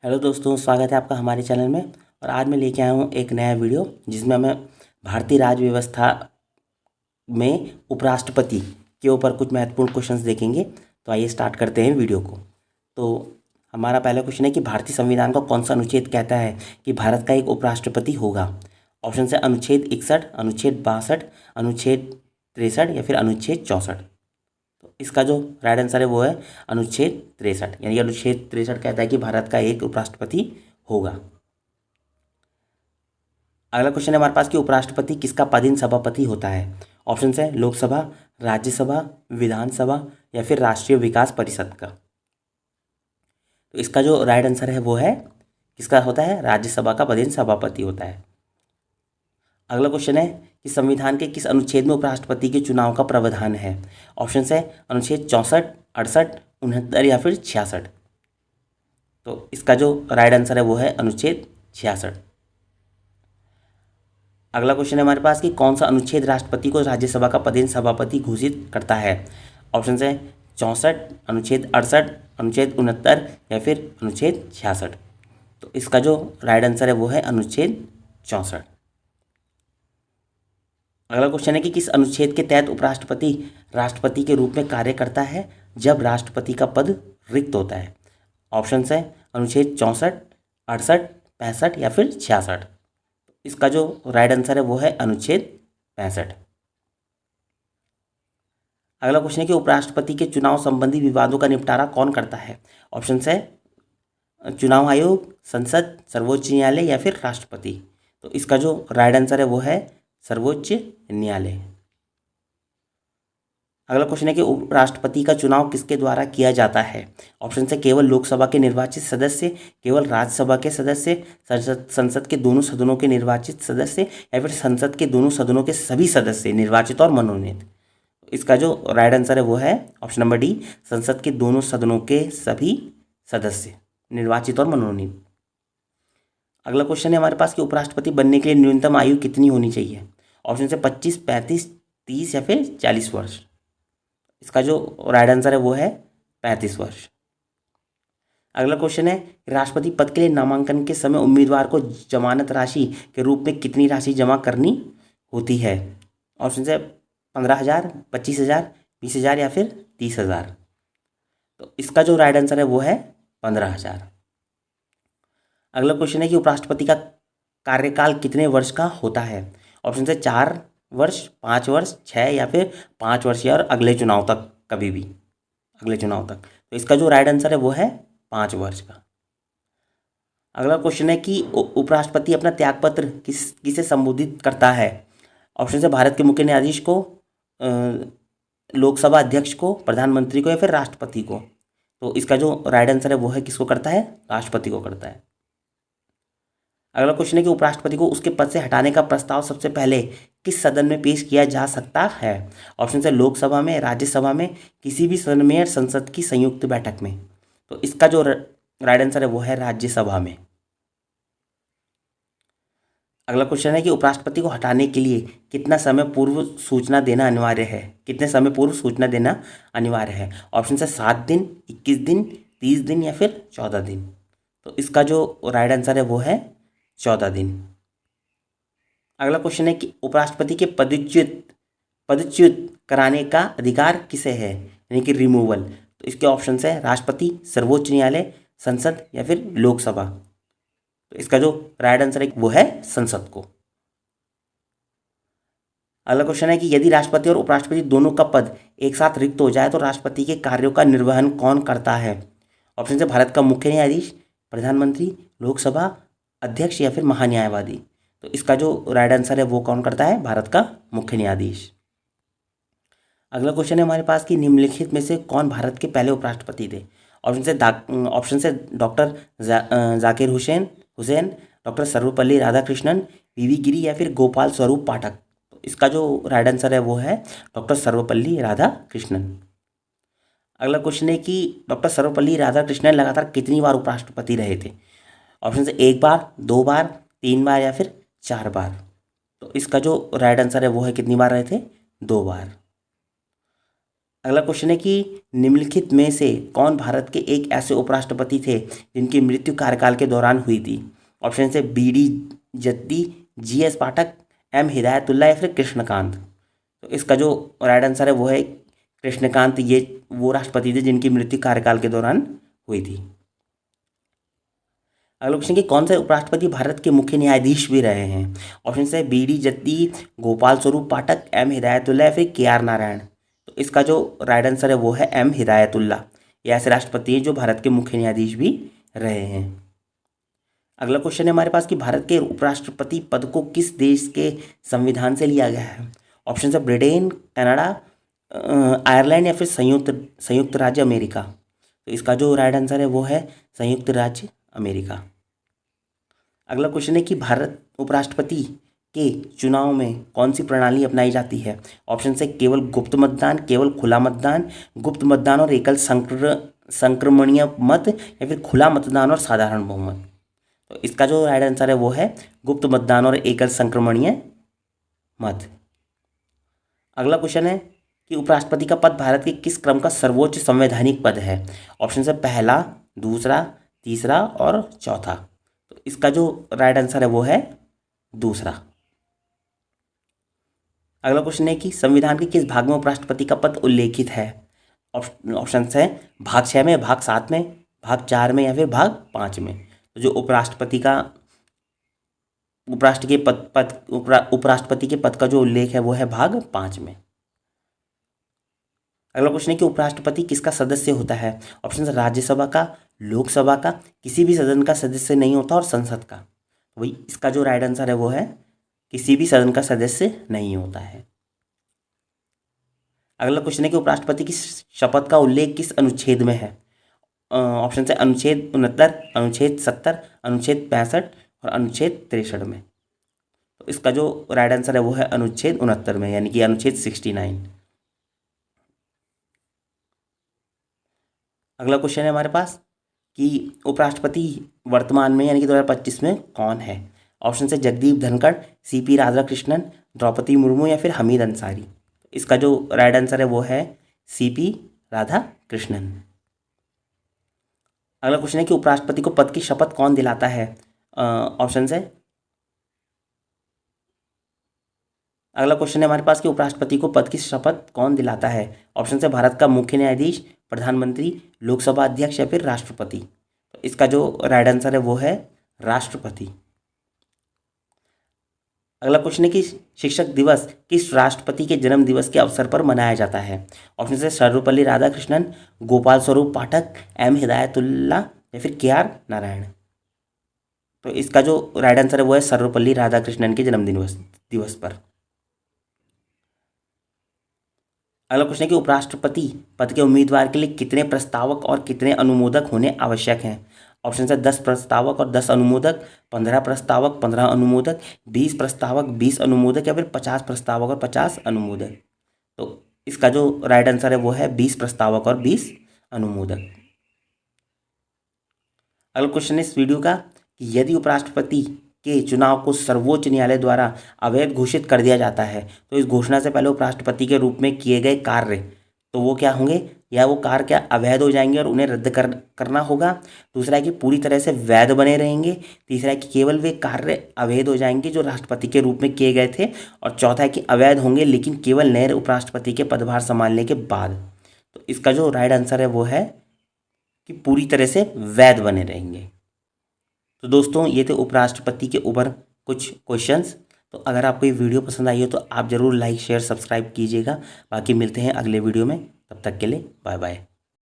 Hello दोस्तों, स्वागत है आपका हमारे चैनल में। और आज मैं लेके आया हूँ एक नया वीडियो जिसमें हमें भारतीय राज्य व्यवस्था में उपराष्ट्रपति के ऊपर कुछ महत्वपूर्ण क्वेश्चंस देखेंगे। तो आइए स्टार्ट करते हैं वीडियो को। तो हमारा पहला क्वेश्चन है कि भारतीय संविधान का कौन सा अनुच्छेद कहता है कि भारत का एक उपराष्ट्रपति होगा। ऑप्शन है अनुच्छेद 61, अनुच्छेद 62, अनुच्छेद 63 या फिर अनुच्छेद 64। तो इसका जो राइट आंसर है वो है अनुच्छेद 63, यानी अनुच्छेद 63 कहता है कि भारत का एक उपराष्ट्रपति होगा। अगला क्वेश्चन है हमारे पास कि उपराष्ट्रपति किसका पदेन सभापति होता है। ऑप्शन है लोकसभा, राज्यसभा, विधानसभा या फिर राष्ट्रीय विकास परिषद का। तो इसका जो राइट आंसर है वो है किसका होता है, राज्यसभा का पदेन सभापति होता है। अगला क्वेश्चन है कि संविधान के किस अनुच्छेद में उपराष्ट्रपति के चुनाव का प्रावधान है। ऑप्शन है अनुच्छेद 64, 68, 69 या फिर 66। तो इसका जो राइट आंसर है वो है अनुच्छेद 66। अगला क्वेश्चन है हमारे पास कि कौन सा अनुच्छेद राष्ट्रपति को राज्यसभा का पदेन सभापति घोषित करता है। ऑप्शन है 64, अनुच्छेद 68, अनुच्छेद 69 या फिर अनुच्छेद 66। तो इसका जो राइट आंसर है वो है अनुच्छेद 64। अगला क्वेश्चन है कि किस अनुच्छेद के तहत उपराष्ट्रपति राष्ट्रपति के रूप में कार्य करता है जब राष्ट्रपति का पद रिक्त होता है। ऑप्शन है अनुच्छेद 64, 68, 65 या फिर 66। इसका जो राइट आंसर है वो है अनुच्छेद 65। अगला क्वेश्चन है कि उपराष्ट्रपति के चुनाव संबंधी विवादों का निपटारा कौन करता है। ऑप्शन है चुनाव आयोग, संसद, सर्वोच्च न्यायालय या फिर राष्ट्रपति। तो इसका जो राइट आंसर है वो है सर्वोच्च न्यायालय। अगला क्वेश्चन है कि उपराष्ट्रपति का चुनाव किसके द्वारा किया जाता है। ऑप्शन है केवल लोकसभा के निर्वाचित सदस्य, केवल राज्यसभा के सदस्य, संसद के दोनों सदनों के निर्वाचित सदस्य या फिर संसद के दोनों सदनों के सभी सदस्य निर्वाचित और मनोनीत। इसका जो राइट आंसर है वो है ऑप्शन नंबर डी, संसद के दोनों सदनों के सभी सदस्य निर्वाचित और मनोनीत। अगला क्वेश्चन है हमारे पास कि उपराष्ट्रपति बनने के लिए न्यूनतम आयु कितनी होनी चाहिए। ऑप्शन है 25, 35, 30 या फिर 40 वर्ष। इसका जो राइट आंसर है वो है 35 वर्ष। अगला क्वेश्चन है राष्ट्रपति पद के लिए नामांकन के समय उम्मीदवार को जमानत राशि के रूप में कितनी राशि जमा करनी होती है। ऑप्शन है 15,000, 25,000, 20,000 या फिर 30,000। तो इसका जो राइट आंसर है वो है 15,000। अगला क्वेश्चन है कि उपराष्ट्रपति का कार्यकाल कितने वर्ष का होता है। ऑप्शन है 4 वर्ष, 5 वर्ष, 6 या फिर 5 वर्ष या और अगले चुनाव तक, कभी भी अगले चुनाव तक। तो इसका जो राइट आंसर है वो है 5 वर्ष का। अगला क्वेश्चन है कि उपराष्ट्रपति अपना त्यागपत्र किसे संबोधित करता है। ऑप्शन है भारत के मुख्य न्यायाधीश को, लोकसभा अध्यक्ष को, प्रधानमंत्री को या फिर राष्ट्रपति को। तो इसका जो राइट आंसर है वो है किसको करता है, राष्ट्रपति को करता है। अगला क्वेश्चन है कि उपराष्ट्रपति को उसके पद से हटाने का प्रस्ताव सबसे पहले किस सदन में पेश किया जा सकता है। ऑप्शन है लोकसभा में, राज्यसभा में, किसी भी सदन में या संसद की संयुक्त बैठक में। तो इसका जो राइट आंसर है वो है राज्यसभा में। अगला क्वेश्चन है कि उपराष्ट्रपति को हटाने के लिए कितना समय पूर्व सूचना देना अनिवार्य है, कितने समय पूर्व सूचना देना अनिवार्य है। ऑप्शन है 7 दिन, 21 दिन, 30 दिन या फिर 14 दिन। तो इसका जो राइट आंसर है वो है 14 दिन। अगला क्वेश्चन है कि उपराष्ट्रपति के पदच्युत कराने का अधिकार किसे है, यानी कि रिमूवल। तो इसके ऑप्शन है राष्ट्रपति, सर्वोच्च न्यायालय, संसद या फिर लोकसभा। तो इसका जो राइट आंसर है वो है संसद को। अगला क्वेश्चन है कि यदि राष्ट्रपति और उपराष्ट्रपति दोनों का पद एक साथ रिक्त हो जाए तो राष्ट्रपति के कार्यों का निर्वहन कौन करता है। ऑप्शन है भारत का मुख्य न्यायाधीश, प्रधानमंत्री, लोकसभा अध्यक्ष या फिर महान्यायवादी। तो इसका जो राइट आंसर है वो कौन करता है, भारत का मुख्य न्यायाधीश। अगला क्वेश्चन है हमारे पास कि निम्नलिखित में से कौन भारत के पहले उपराष्ट्रपति थे। ऑप्शन से डॉक्टर जाकिर हुसैन, डॉक्टर सर्वपल्ली राधाकृष्णन, वी गिरी या फिर गोपाल स्वरूप पाठक। तो इसका जो राइट आंसर है वो है डॉक्टर सर्वपल्ली राधाकृष्णन। अगला क्वेश्चन है कि डॉक्टर सर्वपल्ली राधाकृष्णन लगातार कितनी बार उपराष्ट्रपति रहे थे। ऑप्शन है 1 बार, 2 बार, 3 बार या फिर 4 बार। तो इसका जो राइट आंसर है वो है कितनी बार रहे थे, 2 बार। अगला क्वेश्चन है कि निम्नलिखित में से कौन भारत के एक ऐसे उपराष्ट्रपति थे जिनकी मृत्यु कार्यकाल के दौरान हुई थी। ऑप्शन से बी डी जत्ती, जी एस पाठक, एम हिदायतुल्ला या फिर कृष्णकांत। तो इसका जो राइट आंसर है वो है कृष्णकांत। ये वो राष्ट्रपति थे जिनकी मृत्यु कार्यकाल के दौरान हुई थी। अगला क्वेश्चन कि कौन से उपराष्ट्रपति भारत के मुख्य न्यायाधीश भी रहे हैं। ऑप्शन है बी डी जत्ती, गोपाल स्वरूप पाठक, एम हिदायतुल्ला या फिर के आर नारायण। तो इसका जो राइट आंसर है वो है एम हिदायतुल्ला। ये ऐसे राष्ट्रपति हैं जो भारत के मुख्य न्यायाधीश भी रहे हैं। अगला क्वेश्चन है हमारे पास कि भारत के उपराष्ट्रपति पद को किस देश के संविधान से लिया गया है। ऑप्शन है ब्रिटेन, कनाडा, आयरलैंड या फिर संयुक्त राज्य अमेरिका। तो इसका जो राइट आंसर है वो है संयुक्त राज्य अमेरिका। अगला क्वेश्चन है कि भारत उपराष्ट्रपति के चुनाव में कौन सी प्रणाली अपनाई जाती है। ऑप्शन से केवल गुप्त मतदान, केवल खुला मतदान, गुप्त मतदान और एकल संक्रमणीय मत या फिर खुला मतदान और साधारण बहुमत। तो इसका जो राइट आंसर है वो है गुप्त मतदान और एकल संक्रमणीय मत। अगला क्वेश्चन है कि उपराष्ट्रपति का पद भारत के किस क्रम का सर्वोच्च संवैधानिक पद है। ऑप्शन है पहला, दूसरा, तीसरा और चौथा। तो इसका जो राइट आंसर है वो है दूसरा। अगला क्वेश्चन है कि संविधान के किस भाग में उपराष्ट्रपति का पद उल्लेखित है। ऑप्शन है भाग 6 में, भाग 7 में, भाग 4 में या फिर भाग 5 में। तो जो उपराष्ट्रपति के पद का जो उल्लेख है वो है भाग 5 में। अगला क्वेश्चन है कि उपराष्ट्रपति किसका सदस्य होता है। ऑप्शन राज्यसभा का, लोकसभा का, किसी भी सदन का सदस्य नहीं होता और संसद का। तो वही इसका जो राइट आंसर है वो है किसी भी सदन का सदस्य नहीं होता है। अगला क्वेश्चन है कि उपराष्ट्रपति की शपथ का उल्लेख किस अनुच्छेद में है। ऑप्शन है अनुच्छेद 69, अनुच्छेद 70, अनुच्छेद 65 और अनुच्छेद 63 में। तो इसका जो राइट आंसर है वो है अनुच्छेद 69 में, यानी कि अनुच्छेद 69। अगला क्वेश्चन है हमारे पास कि उपराष्ट्रपति वर्तमान में यानी कि 2025 में कौन है। ऑप्शन है जगदीप धनखड़, सीपी राधाकृष्णन, द्रौपदी मुर्मू या फिर हमीद अंसारी। इसका जो राइट आंसर है वो है सीपी राधाकृष्णन। अगला क्वेश्चन है कि उपराष्ट्रपति को पद की शपथ कौन दिलाता है। ऑप्शन है अगला क्वेश्चन है हमारे पास कि उपराष्ट्रपति को पद की शपथ कौन दिलाता है। ऑप्शन है भारत का मुख्य न्यायाधीश, प्रधानमंत्री, लोकसभा अध्यक्ष या फिर राष्ट्रपति। तो इसका जो राइट आंसर है वो है राष्ट्रपति। अगला क्वेश्चन है कि शिक्षक दिवस किस राष्ट्रपति के जन्म दिवस के अवसर पर मनाया जाता है। ऑप्शन है सर्वपल्ली राधाकृष्णन, गोपाल स्वरूप पाठक, एम हिदायतुल्ला या फिर के आर नारायण। तो इसका जो राइट आंसर है वो है सर्वपल्ली राधाकृष्णन के जन्मदिन दिवस पर। अगला क्वेश्चन है कि उपराष्ट्रपति पद के उम्मीदवार के लिए कितने प्रस्तावक और कितने अनुमोदक होने आवश्यक हैं। ऑप्शन है 10 प्रस्तावक और 10 अनुमोदक, 15 प्रस्तावक, 15 अनुमोदक, 20 प्रस्तावक, 20 अनुमोदक या फिर 50 प्रस्तावक और 50 अनुमोदक। तो इसका जो राइट आंसर है वो है 20 प्रस्तावक और 20 अनुमोदक। अगला क्वेश्चन है इस वीडियो का कि यदि उपराष्ट्रपति के चुनाव को सर्वोच्च न्यायालय द्वारा अवैध घोषित कर दिया जाता है तो इस घोषणा से पहले उपराष्ट्रपति के रूप में किए गए कार्य तो वो क्या होंगे, या वो कार्य क्या अवैध हो जाएंगे और उन्हें रद्द करना होगा। दूसरा है कि पूरी तरह से वैध बने रहेंगे। तीसरा है कि केवल वे कार्य अवैध हो जाएंगे जो राष्ट्रपति के रूप में किए गए थे। और चौथा है कि अवैध होंगे लेकिन केवल नए उपराष्ट्रपति के पदभार संभालने के बाद। तो इसका जो राइट आंसर है वो है कि पूरी तरह से वैध बने रहेंगे। तो दोस्तों ये थे उपराष्ट्रपति के ऊपर कुछ क्वेश्चंस। तो अगर आपको ये वीडियो पसंद आई हो तो आप ज़रूर लाइक, शेयर, सब्सक्राइब कीजिएगा। बाकी मिलते हैं अगले वीडियो में, तब तक के लिए बाय बाय।